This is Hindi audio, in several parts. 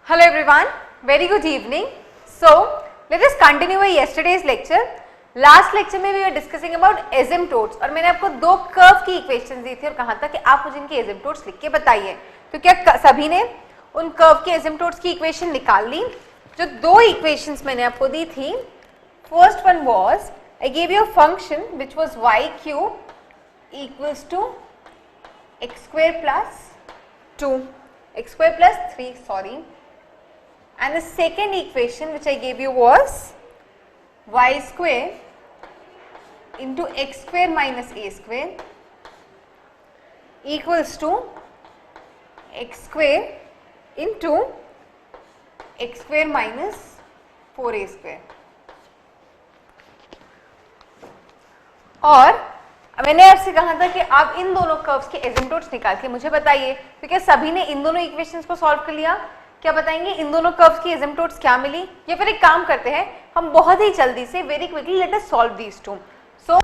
Hello everyone, very good evening. So let us continue our yesterday's lecture. Last lecture में we were discussing about asymptotes और मैंने आपको दो कर्व की इक्वेशन दी थी और कहा था कि आप मुझे इनके एसिम्प्टोट्स लिख के बताइए. तो क्या सभी ने उन कर्व के एसिम्प्टोट्स की इक्वेशन निकाल ली? जो दो इक्वेशंस मैंने आपको दी थी, first one was I gave you a function which was y cube equals to x square plus 2, x square plus 3, sorry. And the second equation which I gave you was y square into x square minus a square equals to x square into x square minus 4a square. और मैंने आपसे कहा था कि आप इन दोनों कर्व्स के एसिम्प्टोट्स निकाल के मुझे बताइए. तो क्या सभी ने इन दोनों इक्वेशंस को सॉल्व कर लिया? क्या बताएंगे इन दोनों कर्व्स की एसिम्प्टोट्स क्या मिली? या फिर एक काम करते हैं, हम बहुत ही जल्दी से very quickly let us solve these two. So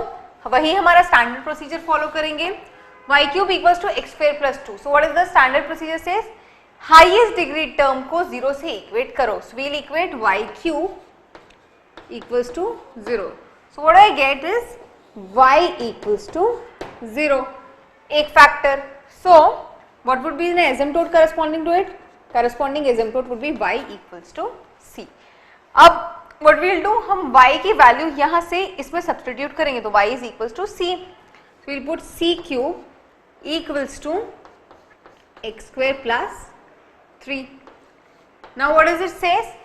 वही हमारा स्टैंडर्ड प्रोसीजर फॉलो करेंगे. y cube equals to x square plus 2. So what is the standard procedure says? Highest degree term को 0 से इक्वेट करो. So we will equate y cube equals to 0. So what I get is y equals to 0, एक factor. So what would be the asymptote corresponding to it? Corresponding asymptote would be y equals to c. अब what we will do, हम y की वैल्यू यहाँ से इसमें सब्स्टिट्यूट करेंगे तो y is equals to c. So we will put c cube equals to x square plus 3. Now what does it says?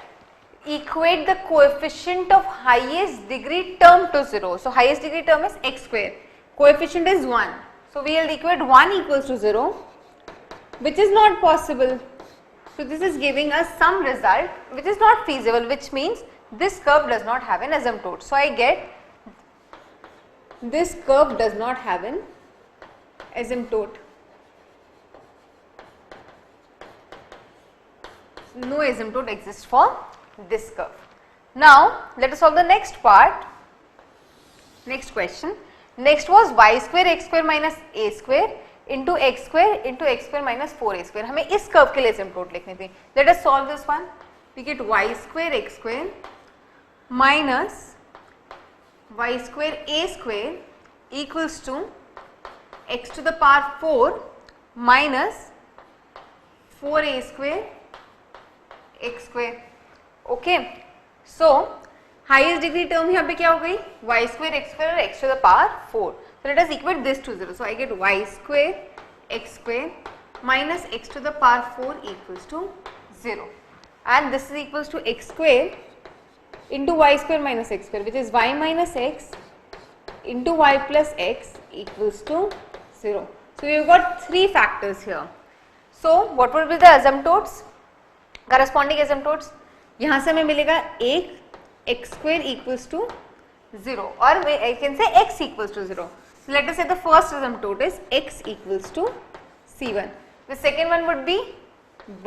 Equate the coefficient of highest degree term to 0. So highest degree term is x square. Coefficient is 1. So we will equate 1 equals to 0, which is not possible. So this is giving us some result which is not feasible, which means this curve does not have an asymptote. So I get this curve does not have an asymptote. No asymptote exists for this curve. Now let us solve the next part. Next question. Next was y square x square minus a square into x square minus 4a square. हमें इस कर्व के लिए एसिम्प्टोट लिखने थे. Let us solve this one. We get y square x square minus y square a square equals to x to the power 4 minus 4a square x square. Okay, so highest degree term यहाँ पे क्या हो गई? y स्क्वायर एक्स स्क्वायर और x to the power 4. So let us equate this to 0. So I get y square x square minus x to the power 4 equals to 0 and this is equals to x square into y square minus x square, which is y minus x into y plus x equals to 0. So we got 3 factors here. So what would be the asymptotes? Corresponding asymptotes यहाँ से हमें मिलेगा एक एक्स स्क्वायर इक्वल्स टू 0 और I can say x equals to 0. Let us say the first asymptote is x equals to c1. The second one would be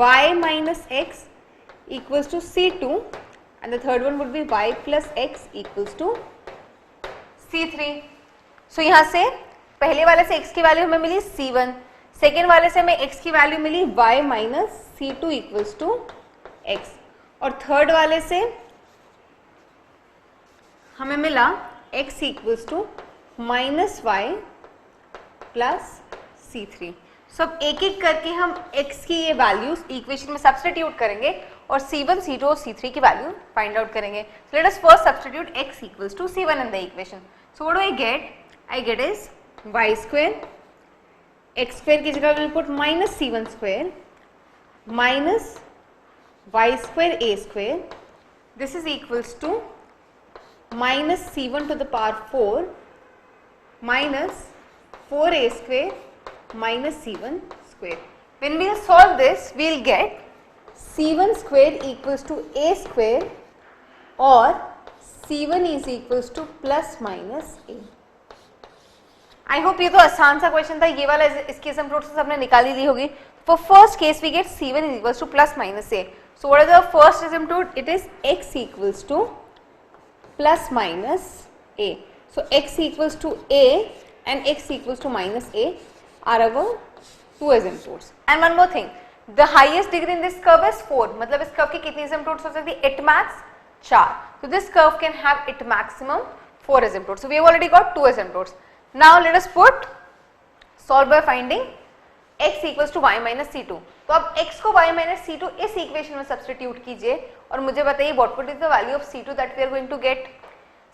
y minus x equals to c2 and the third one would be y plus x equals to c3. So यहाँ से पहले वाले से x की वैल्यू हमें मिली c1, सेकेंड वाले से हमें x की वैल्यू मिली y minus c2 equals to x और थर्ड वाले से हमें मिला x equals to minus y plus C3. सब एक एक करके हम x की ये वैल्यूज इक्वेशन में सब्स्टिट्यूट करेंगे और C1, C2 और C3 की वैल्यू फाइंड आउट करेंगे. So let us first substitute x equals to C1 in the equation. So what do I get? I get is y square x square की जगह will put minus C1 square minus y square a square, this is equals to minus c1 to the power 4 minus 4a square minus c1 square. When we will solve this, we will get c1 square equals to a square or c1 is equals to plus minus a. I hope ये तो आसान सा क्वेश्चन था. ये वाला इसकी एसिम्प्टोट्स सबने निकाली ली होगी. For first case we get c1 is equals to plus minus a. So what is the first asymptote? It is x equals to plus minus a. So x equals to a and x equals to minus a are our two asymptotes. And one more thing, the highest degree in this curve is 4, मतलब इस कर्व की कितनी एसिम्पटोड्स हो सकती है? It max 4. So this curve can have it maximum 4 asymptotes. So we have already got 2 asymptotes. Now let us put solve by finding x equals to y minus c2. तो अब x को y minus c2 इस इक्वेशन में सब्स्टिट्यूट कीजिए और मुझे बताइए what would be the value of c2 that we are going to get.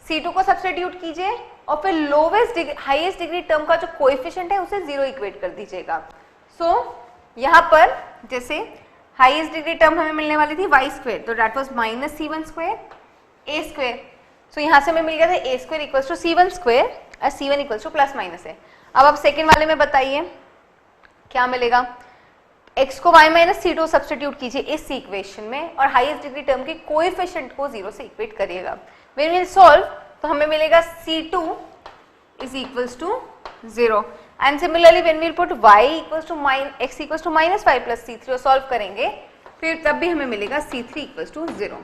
c2 को सब्स्टिट्यूट कीजिए और फिर लोवेस्ट हाईएस्ट डिग्री टर्म का जो कोएफिशिएंट है उसे 0 इक्वेट कर दीजिएगा. सो यहाँ पर जैसे हाईएस्ट डिग्री टर्म हमें मिलने वाली थी y स्क्वायर, तो that was minus c1 square a square. So यहाँ से हमें मिल गया था a square equals to c1 square और c1 equals two plus minus है. अब आप सेकेंड वाले में बताइए क्या मिलेगा. x को y माइनस c2 सब्स्टिट्यूट कीजिए इस इक्वेशन में और हाईएस्ट डिग्री टर्म के कोएफिशिएंट को 0 से इक्वेट करिएगा. व्हेन वी विल सॉल्व तो हमें मिलेगा c2 is equals to 0. And similarly when we will put y equals to x equals to minus y plus c3 और सॉल्व करेंगे फिर तब भी हमें मिलेगा c3 इक्वल्स टू 0.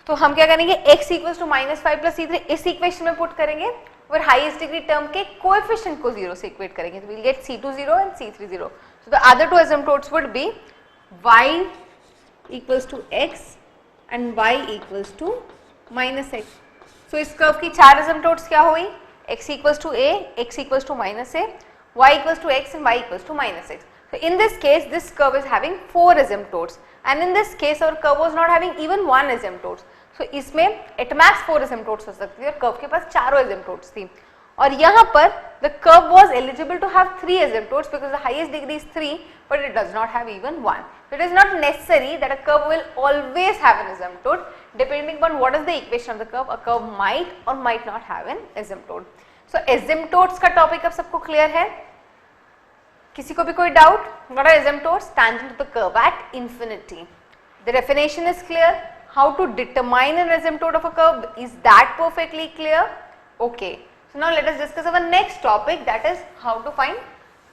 तो हम क्या करेंगे, x equals to minus 5 plus c3 इस इक्वेशन में पुट करेंगे और हाईएस्ट डिग्री टर्म के कोएफिशिएंट को 0 से इक्वेट करेंगे. तो we will get c2 0 and c3 0. So the other two asymptotes would be y equals to x and y equals to minus x. So इस कर्व की 4 एसिम्पटोड्स क्या हुई, x equals to a, x equals to minus a, y equals to x and y equals to minus x. So in this case this curve is having 4 asymptotes and in this case our curve was not having even 1 asymptote. So इसमें at max 4 asymptotes हो सकती थी और कर्व के पास चारों asymptotes थी. और यहाँ पर the curve was eligible to have 3 asymptotes because the highest degree is 3 but it does not have even 1. So it is not necessary that a curve will always have an asymptote. Depending upon what is the equation of the curve, a curve might or might not have an asymptote. So asymptotes का topic अब सबको clear है? किसी को भी कोई doubt? What are asymptotes? Tangent to the curve at infinity. The definition is clear. How to determine an asymptote of a curve? Is that perfectly clear? Okay. So now let us discuss our next topic, that is how to find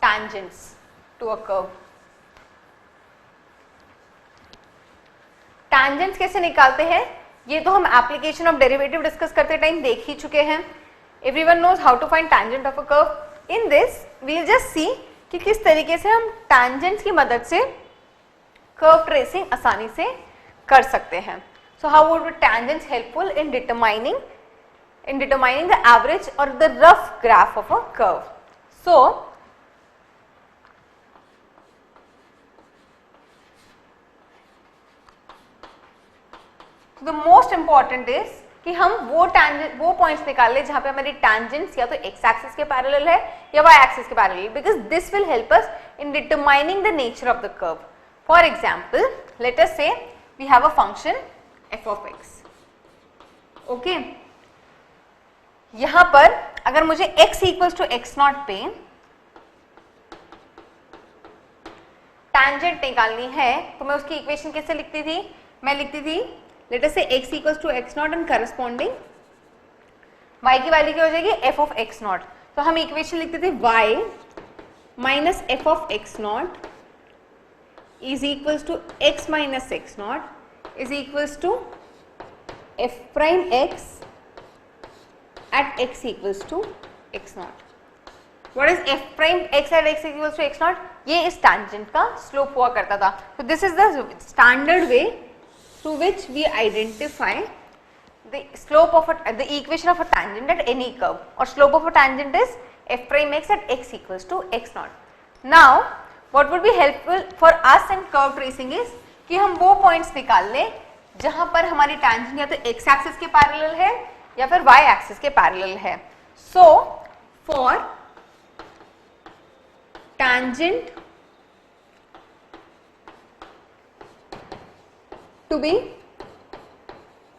tangents to a curve. Tangents कैसे निकालते हैं ये तो हम application of derivative discuss करते टाइम देख ही चुके हैं. Everyone knows how to find tangent of a curve. In this we will just see कि किस तरीके से हम tangents की मदद से curve tracing आसानी से कर सकते हैं. So how would be tangents helpful in determining the average or the rough graph of a curve? So the most important is कि हम वो पॉइंट्स निकाल ले जहां पे हमारी tangents या तो x axis के पैरेलल है या y axis के parallel, because this will help us in determining the nature of the curve. For example, let us say we have a function f of x. Okay. यहां पर अगर मुझे x equals to x naught पे tangent निकालनी है तो मैं उसकी इक्वेशन कैसे लिखती थी, मैं लिखती थी let us say x equals to x naught and corresponding y की वैल्यू क्या हो जाएगी f of x naught. तो हम इक्वेशन लिखते थे y minus f of x naught is equals to x minus x naught is equals to f prime x at x equals to x naught. What is f prime x at x equals to x naught? ये इस tangent का slope हुआ करता था. So this is the standard way through which we identify the slope of the equation of a tangent at any curve, or slope of a tangent is f prime x at x equals to x naught. Now what would be helpful for us in curve tracing is कि हम वो points निकाल लें जहां पर हमारी tangent या तो x axis के parallel है या फिर y axis के parallel है. So for tangent to be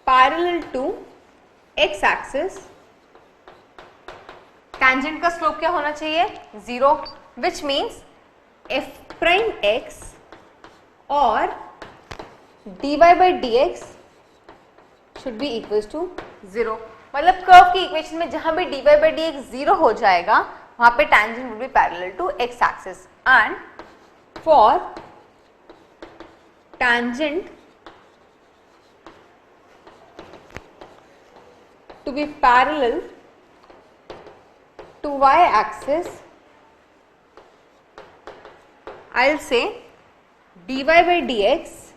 parallel to x axis, tangent का slope क्या होना चाहिए 0, which means f prime x और dy by dx should be equals to 0. मतलब कर्व की इक्वेशन में जहां भी dy by dx 0 हो जाएगा वहां पे tangent will be parallel to x axis, and for tangent to be parallel to y axis, I'll say dy by dx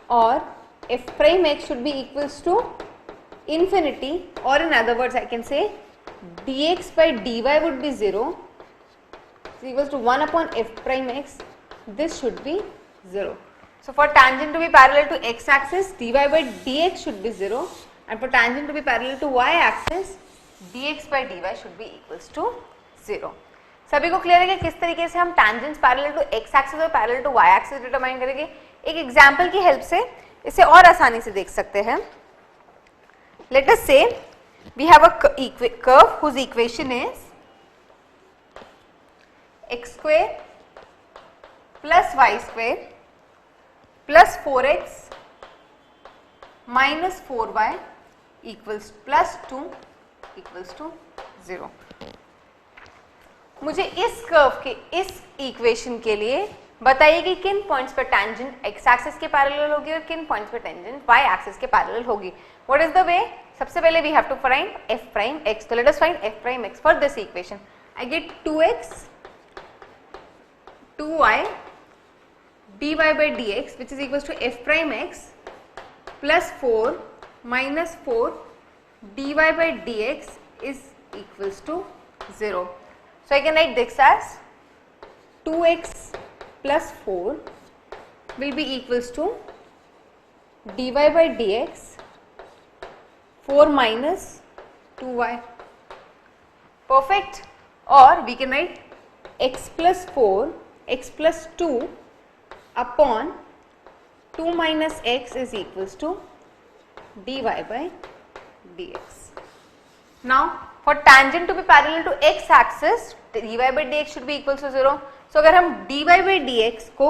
or f prime x should be equals to infinity, or in other words I can say dx by dy would be 0 is equals to 1 upon f prime x. This should be 0. So for tangent to be parallel to x axis, dy by dx should be 0, and for tangent to be parallel to y axis, dx by dy should be equals to 0. सभी को क्लियर है कि किस तरीके से हम tangents parallel to x axis और parallel to y axis determine करेंगे. एक एग्जाम्पल की हेल्प से इसे और आसानी से देख सकते हैं. Let us say we have a curve whose equation is x square plus y square plus 4x minus 4y equals plus 2 equals to 0. मुझे इस कर्व के इस इक्वेशन के लिए बताइए कि किन पॉइंट्स पर टेंजेंट x एक्सिस के पैरेलल होगी और किन पॉइंट्स पर टेंजेंट y एक्सिस के पैरेलल होगी. What is the way? सबसे पहले we have to find f prime x. तो let us find f prime x for this equation. I get 2x 2y dy by dx which is equals to f prime x plus 4 minus 4 dy by dx is equals to 0. So I can write this as 2x plus 4 will be equals to dy by dx 4 minus 2y. Perfect. Or we can write x plus 4 x plus 2 upon 2 minus x is equals to dy by dx. Now for tangent to be parallel to x axis, dy by dx should be equals to 0. So अगर हम dy by dx को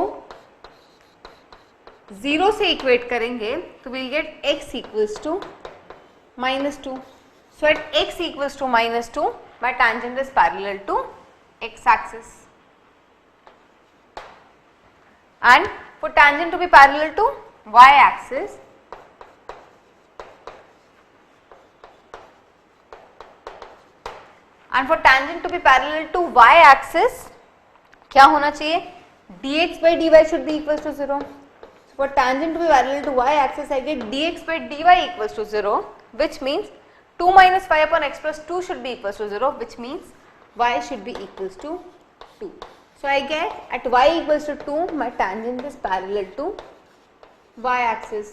0 से इक्वेट करेंगे तो we'll get x equals to minus 2. So at x equals to minus 2, my tangent is parallel to x axis. And for tangent to be parallel to y axis, क्या होना चाहिए? dx by dy should be equals to 0. So for tangent to be parallel to y axis, I get dx by dy equals to 0, which means 2 minus 5 upon x plus 2 should be equals to 0, which means y should be equals to 2. So I get at y equals to 2, my tangent is parallel to y axis.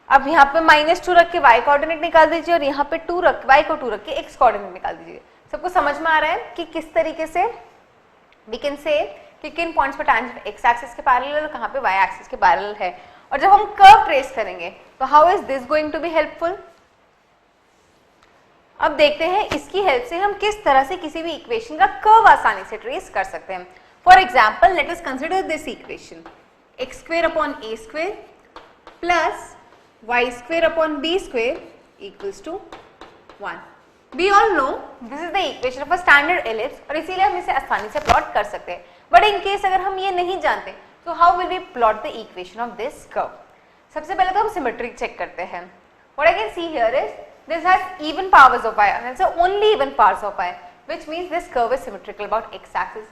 अब यहाँ पे -2 रख के y कोऑर्डिनेट निकाल दीजिए और यहाँ पे 2 रख y को 2 रख के x कोऑर्डिनेट निकाल दीजिए. सबको समझ में आ रहा है कि किस तरीके से we can say कि किन पॉइंट्स पर tangent x एक्सिस के पैरेलल और कहाँ पे y एक्सिस के पैरेलल है. और जब हम कर्व ट्रेस करेंगे तो how is this going to be helpful? अब देखते हैं इसकी हेल्प से हम किस तरह से किसी भी इक्वेशन का कर्व आसानी से ट्रेस कर सकते हैं. For example let us consider this equation x square upon a square plus y square upon b square equals to 1. We all know this is the equation of a standard ellipse और इसीलिए हम इसे आसानी से प्लॉट कर सकते हैं. बट इन केस अगर हम ये नहीं जानते तो how will we plot the equation of this curve? सबसे पहले तो हम सिमेट्री चेक करते हैं. What I can see here is this has even powers of y, and it's only even powers of y, which means this curve is symmetrical about x axis.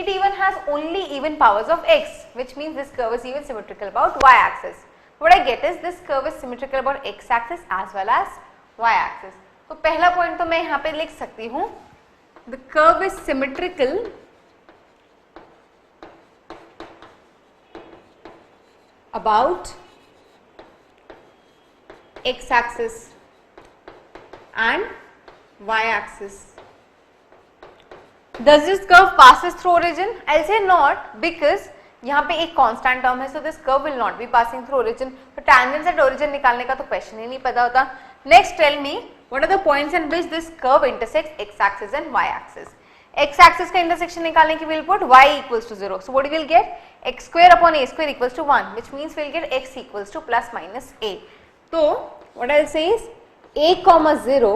It even has only even powers of x, which means this curve is even symmetrical about y axis. What I get is this curve is symmetrical about x axis as well as y axis. तो पहला पॉइंट तो मैं यहाँ पे लिख सकती हूँ, the curve is symmetrical about x axis and y axis. Does this curve passes through origin? I'll say not, because यहाँ पे एक कांस्टेंट टर्म है, so this curve will not be passing through origin. तो tangent at origin निकालने का तो क्वेश्चन ही नहीं पता होता. Next, tell me what are the points in which this curve intersects x axis and y axis. X axis का intersection निकालने की we'll put y equals to 0. So what we will get? X square upon a square equals to 1, which means we'll get x equals to plus minus a. तो what I'll say is a comma 0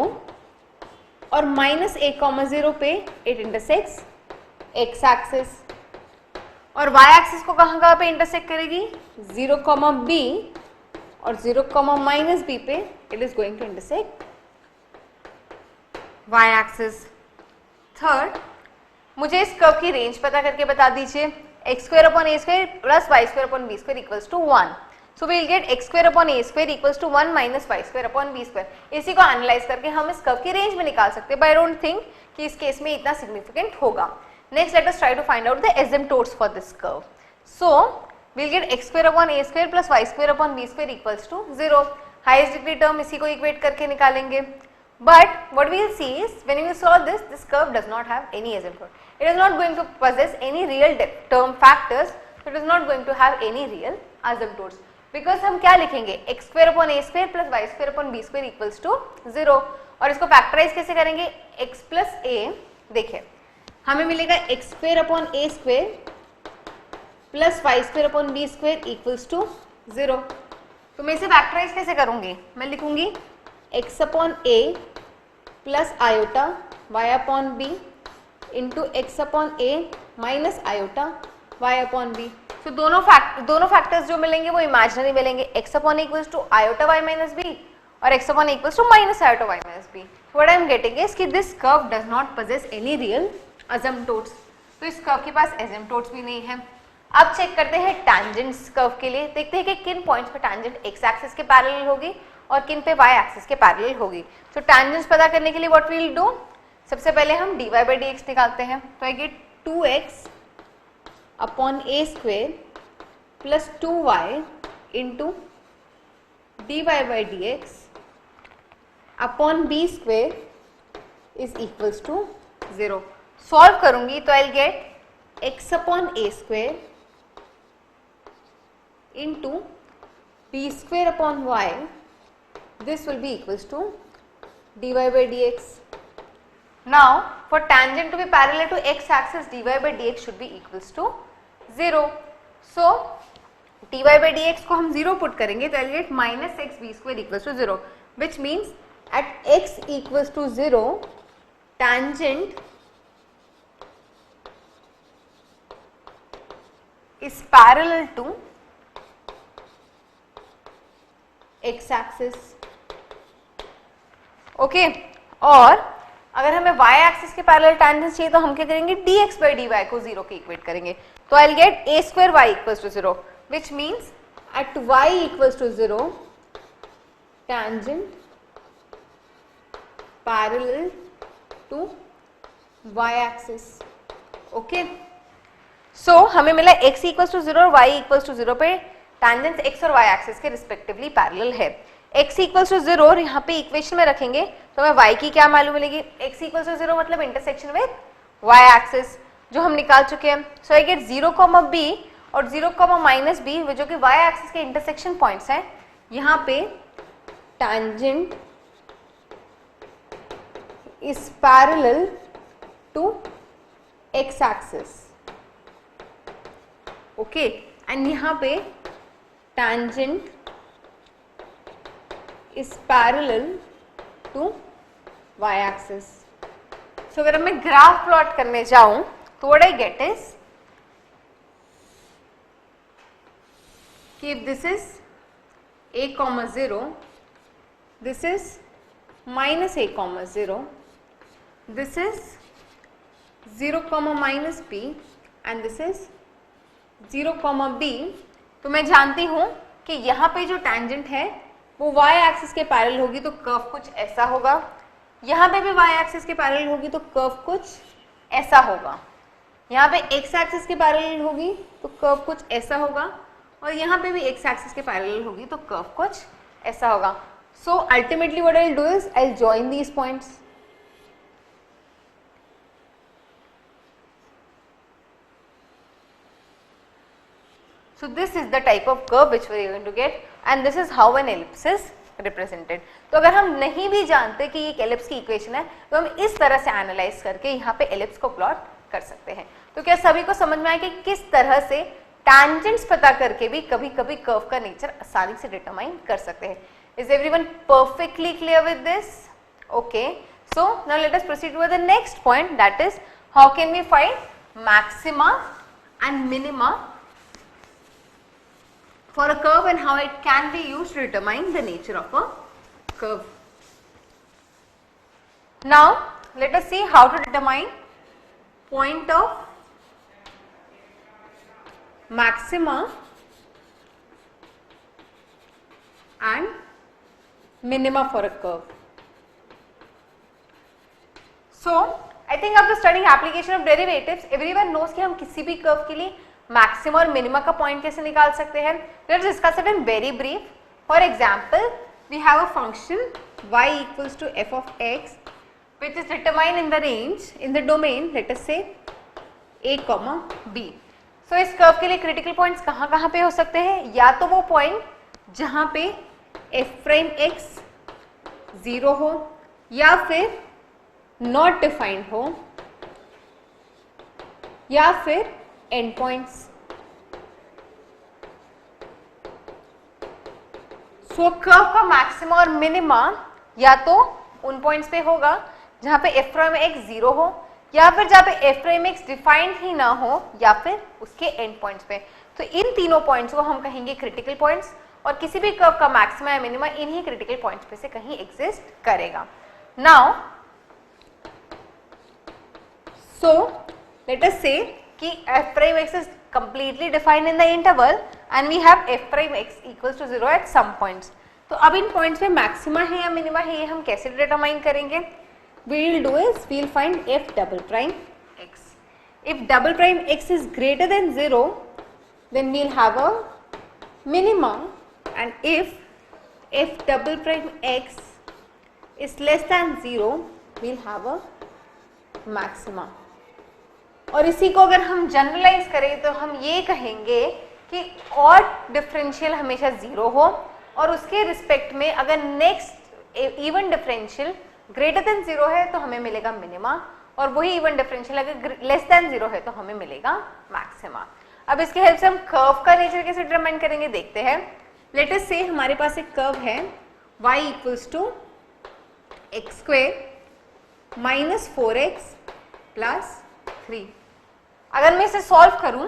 और minus a comma 0 पे it intersects x axis और y axis को कहाँ पे intersect करेगी? 0 comma b और 0 comma minus b पे it is going to intersect y axis. Third, मुझे इस कर्व की रेंज पता करके बता दीजिए. x square upon a square plus y square upon b square equals to 1. So we will get x square upon a square equals to 1 minus y square upon b square. इसी को एनालाइज करके हम इस कर्व की रेंज में निकाल सकते हैं, but I don't think कि इस केस में इतना सिग्निफिकेंट होगा. Next let us try to find out the asymptotes for this curve. So we'll get x square upon a square plus y square upon b square equals to 0. Highest degree term इसी को इक्वेट करके निकालेंगे. But what we will see is when we solve this, this curve does not have any asymptote. It is not going to possess any real term factors. So it is not going to have any real asymptotes. Because हम क्या लिखेंगे, x square upon a square plus y square upon b square equals to 0. और इसको फैक्टराइज कैसे करेंगे, x plus a, देखिए हमें मिलेगा x square upon a square plus y square upon b square equals to 0. तो मैं इसे फैक्टराइज कैसे करूंगी, मैं लिखूंगी x upon a plus iota y upon b into x upon a minus iota y upon b. तो दोनों फैक्टर्स जो मिलेंगे वो इमेजिनरी मिलेंगे, x upon a equals to iota y minus b और x upon a equals to minus iota y minus b. What I am getting is कि this curve does not possess any real asymptotes. तो इस कर्व के पास asymptotes भी नहीं है. अब चेक करते हैं tangents कर्व के लिए, देखते हैं कि किन पॉइंट्स पे tangent x एक्सिस के पैरेलल होगी और किन पे y एक्सिस के पैरेलल होगी. तो tangents पता करने के लिए what we will do, सबसे पहले हम dy by dx निकालते हैं. तो I get 2x upon a square plus 2y into dy by dx upon b square is equals to 0. Solve करूंगी तो I'll get x upon a square into b square upon y. This will be equals to dy by dx. Now for tangent to be parallel to x axis, dy by dx should be equals to 0. So dy by dx को हम 0 पुट करेंगे तो I'll get minus x b square equals to 0, which means at x equals to 0, tangent is parallel to x axis. Okay और अगर हमें y एक्सिस के पैरेलल टेंजेंट चाहिए तो हम क्या करेंगे, dx by dy को 0 के इक्वेट करेंगे. तो I'll get a square y equals to 0, which means at y equals to 0, tangent parallel to y axis. Okay so हमें मिला x equals to 0 और y equals to 0 पे tangents x और y एक्सिस के रिस्पेक्टिवली पैरेलल है. x equals to 0 और यहाँ पे इक्वेशन में रखेंगे तो हमें y की क्या मालूम मिलेगी, x equals to 0 मतलब इंटरसेक्शन विद y एक्सिस जो हम निकाल चुके हैं. सो आई गेट 0, b और 0, माइनस b जो कि y एक्सिस के इंटरसेक्शन पॉइंट्स हैं. यहाँ पे tangent is parallel to x axis. Okay and यहाँ पे tangent is parallel to y axis. So अगर मैं ग्राफ प्लॉट करने जाऊं तो what I get is कि if this is a comma 0, this is minus a comma 0, this is 0 comma minus b and this is 0 comma b. तो मैं जानती हूं कि यहाँ पे जो tangent है वो y एक्सिस के पैरेलल होगी तो कर्व कुछ ऐसा होगा, यहाँ पे भी y एक्सिस के पैरेलल होगी तो कर्व कुछ ऐसा होगा, यहाँ पे x एक्सिस के पैरेलल होगी तो कर्व कुछ ऐसा होगा और यहाँ पे भी x एक्सिस के पैरेलल होगी तो कर्व कुछ ऐसा होगा. So ultimately what I will do is I will join these points. So this is the type of curve which we are going to get and this is how an ellipse is represented. तो अगर हम नहीं भी जानते कि ये ellipse की इक्वेशन है तो हम इस तरह से एनालाइज करके यहाँ पे ellipse को प्लॉट कर सकते हैं. तो क्या सभी को समझ में आया कि किस तरह से tangents पता करके भी कभी कभी कर्व का नेचर आसानी से डिटरमाइन कर सकते हैं. Is everyone perfectly clear with this? Okay. So now let us proceed with the next point, that is how can we find maxima and minima for a curve and how it can be used to determine the nature of a curve. Now let us see how to determine point of maxima and minima for a curve. So I think after studying application of derivatives everyone knows कि हम किसी भी कर्व के लिए मैक्सिमा और मिनिमा का पॉइंट कैसे निकाल सकते हैं. Let's discuss it in very brief. For example we have a function y equals to f of x which is determined in the range in the domain let us say a comma b. so इस कर्व के लिए क्रिटिकल पॉइंट्स कहाँ कहाँ पे हो सकते हैं. या तो वो पॉइंट जहाँ पे f प्राइम x 0 हो या फिर नॉट डिफाइंड हो या फिर एंड पॉइंट्स. सो कर्व का मैक्सिमा और मिनिमा या तो उन पॉइंट्स पे होगा जहां पे f प्राइम x 0 हो या फिर जहां पे f प्राइम x डिफाइंड ही ना हो या फिर उसके एंड पॉइंट्स पे. तो इन तीनों पॉइंट्स को हम कहेंगे क्रिटिकल पॉइंट्स और किसी भी कर्व का मैक्सिमा या मिनिमा इन्हीं क्रिटिकल पॉइंट्स पे से कहीं एग्जिस्ट करेगा. नाउ सो लेट अस से कि f prime x is completely defined in the interval and we have f prime x equals to 0 at some points. तो अब इन पॉइंट्स में मैक्सिमा है या मिनिमा है ये हम कैसे डिटरमाइन करेंगे. we will do is we will find f double prime x. if double prime x is greater than 0 then we will have a minima and if f double prime x is less than 0 we will have a maxima. और इसी को अगर हम जनरलाइज करें तो हम ये कहेंगे कि ऑड डिफरेंशियल हमेशा 0 हो और उसके रिस्पेक्ट में अगर next even differential greater than 0 है तो हमें मिलेगा मिनिमा और वही इवन डिफरेंशियल अगर लेस देन 0 है तो हमें मिलेगा मैक्सिमा. अब इसके हेल्प से हम कर्व का नेचर कैसे डिटरमाइन करेंगे देखते हैं. लेट अस से हमारे पास एक कर्व है y equals to x square minus 4x plus 3. अगर मैं इसे सॉल्व करूं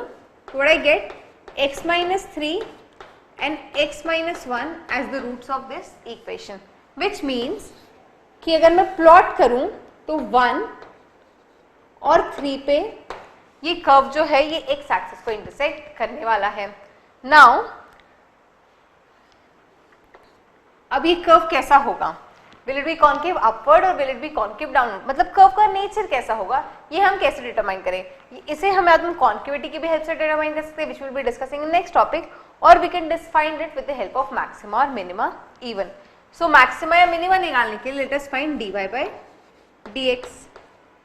तो what I get x minus 3 and x minus 1 as the roots of this equation which means कि अगर मैं प्लॉट करूं तो 1 और 3 पे ये कर्व जो है ये एक्स एक्सिस को इंटरसेक्ट करने वाला है. नाउ अब ये कर्व कैसा होगा. Will it be concave upward और will it be concave downward. मतलब कर्व का नेचर कैसा होगा ये हम कैसे डिटरमाइन करें. इसे हम या तो कॉन्केविटी की भी हेल्प से डिटरमाइन कर सकते हैं which will be discussing in next topic और we can define it with the help of maxima और मिनिमा इवन. सो मैक्सिमा या मिनिमा निकालने के लिए let us find dy by dx.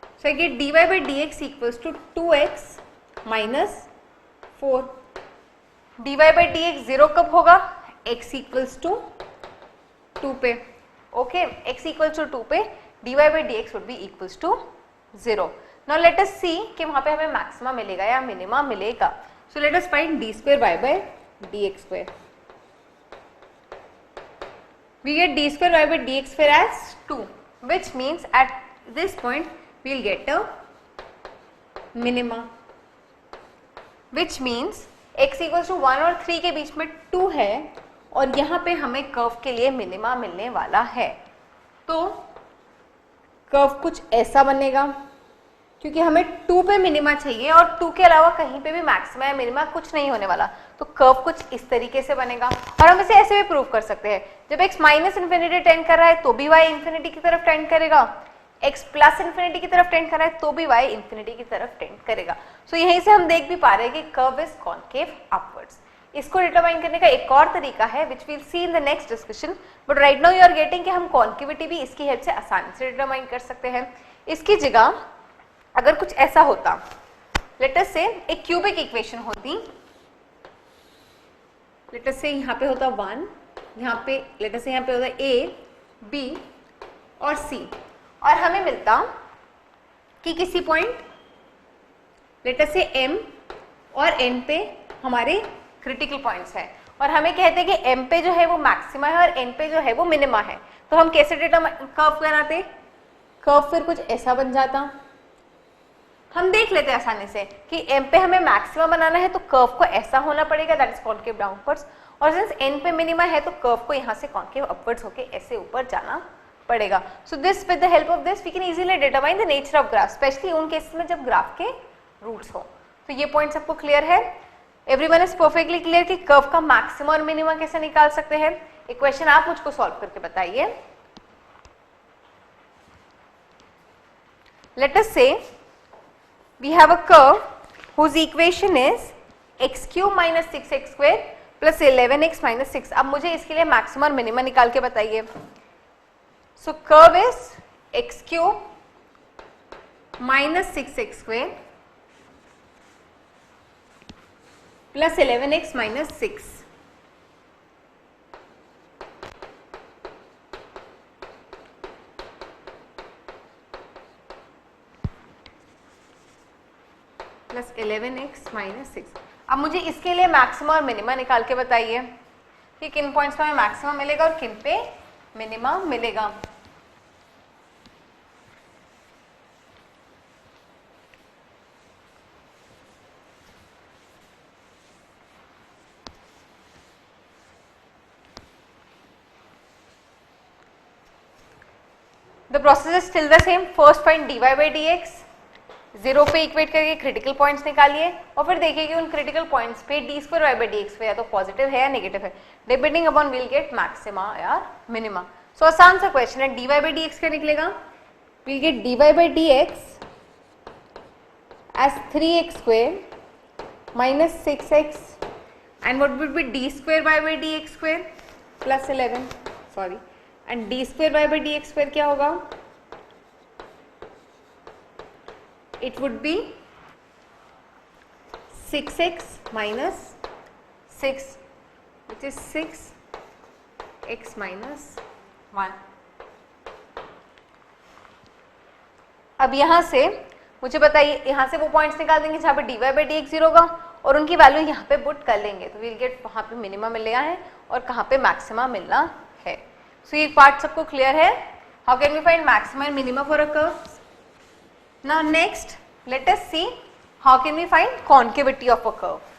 So I get dy by dx equals to 2x minus 4. dy by dx 0 कब होगा x इक्वल्स टू 2 पे. ओके x इक्वल्स टू 2 पे dy by dx would be equals to 0. Now let us see कि वहां पे हमें मैक्सिमा मिलेगा या मिनिमा मिलेगा. So let us find d square y by dx square. we get d square y by dx square as 2 which means at this point we will get a minima which means x equals to 1 और 3 के बीच में 2 है और यहाँ पे हमें कर्व के लिए मिनिमा मिलने वाला है. तो कर्व कुछ ऐसा बनेगा क्योंकि हमें 2 पे मिनिमा चाहिए और 2 के अलावा कहीं पे भी मैक्सिमा या मिनिमा कुछ नहीं होने वाला. तो कर्व कुछ इस तरीके से बनेगा और हम इसे ऐसे भी प्रूव कर सकते हैं. जब x माइनस इन्फिनिटी टेंड कर रहा है तो भी y इन्फिनिटी की तरफ टेंड करेगा. x प्लस इन्फिनिटी की तरफ टेंड कर रहा है तो भी y इन्फिनिटी की तरफ टेंड करेगा. सो यहीं से हम देख भी पा रहे हैं कि कर्व इज कॉन्केव अपवर्ड्स. इसको डिटरमाइन करने का एक और तरीका है which we'll see in the next discussion but right now you are getting कि हम कॉन्केविटी भी इसकी हेल्प से आसानी से डिटरमाइन कर सकते हैं. इसकी जगह अगर कुछ ऐसा होता लेट अस से एक क्यूबिक इक्वेशन होती. लेट अस से यहाँ पे होता 1 यहाँ पे लेट अस से यहाँ पे होता a b और c और हमें मिलता कि किसी पॉइंट लेट अस से m और n पे हमारे क्रिटिकल पॉइंट्स हैं और हमें कहते हैं कि m पे जो है वो मैक्सिमा है और n पे जो है वो मिनिमा है. तो हम कैसे डिटरमाइन कर्व बनाते. कर्व फिर कुछ ऐसा बन जाता. हम देख लेते हैं आसानी से कि m पे हमें मैक्सिमा बनाना है तो कर्व को ऐसा होना पड़ेगा दैट इज कॉन्केव डाउनवर्ड्स और सिंस n पे मिनिमा है तो कर्व को यहाँ से कॉन्केव अपवर्ड्स होके ऐसे ऊपर जाना पड़ेगा. So this with the help of this we can easily determine the nature of graph specially उन केसेस में जब ग्राफ के रूट्स हो. तो ये पॉइंट सबको क्लियर है. एवरीवन इज परफेक्टली क्लियर कि कर्व का मैक्सिमम और मिनिमम कैसे निकाल सकते हैं? एक क्वेश्चन आप मुझको सॉल्व करके बताइए. लेट अस से we have a curve whose equation is x cube minus 6x square plus 11x minus 6. अब मुझे इसके लिए मैक्सिमम और मिनिमम निकाल के बताइए. So curve is x cube minus 6x square plus 11x minus 6. Plus 11x minus 6. अब मुझे इसके लिए मैक्सिमम और मिनिमम निकाल के बताइए कि किन पॉइंट्स पे मैक्सिमम मिलेगा और किन पे मिनिमम मिलेगा. The process is still the same. First point dy by dx 0 पे इक्वेट करके क्रिटिकल पॉइंट्स निकालिए और फिर देखिए कि उन क्रिटिकल पॉइंट्स पे d square y by d x पे या तो पॉजिटिव है या नेगेटिव है. Depending upon will get maxima या मिनिमा. सो आसान सा क्वेश्चन है. D y by d x क्या निकलेगा? Will get d y by d x as 3x square minus 6x and what would be d square y by d x square plus 11 sorry and d square y by d x square क्या होगा? It would be 6x minus 6 which is 6x minus 1. अब यहाँ से मुझे बताइए, यहाँ से वो पॉइंट्स निकाल देंगे जहाँ पे dy by dx 0 होगा और उनकी वैल्यू यहाँ पे पुट कर लेंगे तो विल गेट वहाँ पे मिनिमा मिलना है और कहाँ पे मैक्सिमा मिलना है. सो ये पार्ट सबको क्लियर है? How can we find maxima and minima for a curve? Now next, let us see how can we find concavity of a curve.